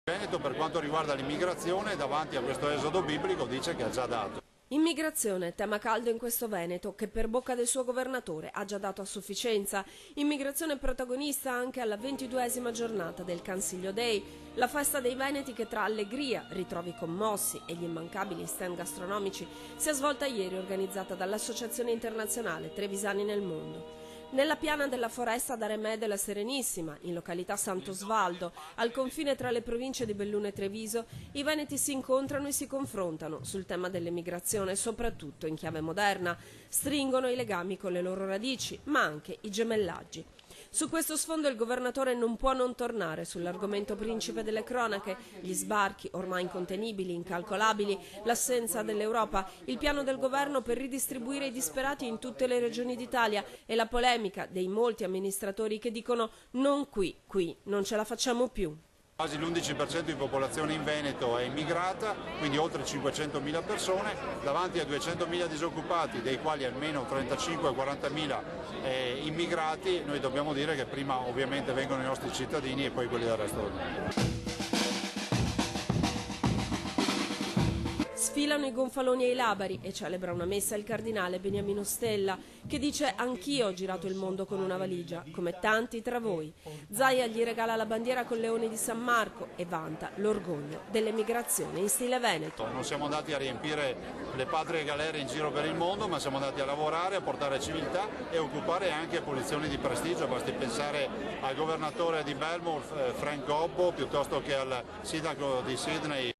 Veneto, per quanto riguarda l'immigrazione, davanti a questo esodo biblico dice che ha già dato. Immigrazione, tema caldo in questo Veneto, che per bocca del suo governatore ha già dato a sufficienza. Immigrazione protagonista anche alla 22esima giornata del Cansiglio Day, la festa dei Veneti che tra allegria, ritrovi commossi e gli immancabili stand gastronomici si è svolta ieri, organizzata dall'Associazione Internazionale Trevisani nel Mondo. Nella piana della foresta d'Aremè della Serenissima, in località Sant'Osvaldo, al confine tra le province di Belluno e Treviso, i veneti si incontrano e si confrontano sul tema dell'emigrazione, soprattutto in chiave moderna. Stringono i legami con le loro radici, ma anche i gemellaggi. Su questo sfondo il governatore non può non tornare sull'argomento principe delle cronache, gli sbarchi ormai incontenibili, incalcolabili, l'assenza dell'Europa, il piano del governo per ridistribuire i disperati in tutte le regioni d'Italia e la polemica dei molti amministratori che dicono non qui non ce la facciamo più. Quasi l'11% di popolazione in Veneto è immigrata, quindi oltre 500.000 persone, davanti a 200.000 disoccupati, dei quali almeno 35-40.000 immigrati, noi dobbiamo dire che prima ovviamente vengono i nostri cittadini e poi quelli del resto del mondo. Sfilano i gonfaloni e i labari e celebra una messa il cardinale Beniamino Stella, che dice: anch'io ho girato il mondo con una valigia, come tanti tra voi. Zaia gli regala la bandiera con leoni di San Marco e vanta l'orgoglio dell'emigrazione in stile veneto. Non siamo andati a riempire le patrie galere in giro per il mondo, ma siamo andati a lavorare, a portare civiltà e a occupare anche posizioni di prestigio. Basti pensare al governatore di Belmore, Frank Gobbo, piuttosto che al sindaco di Sydney,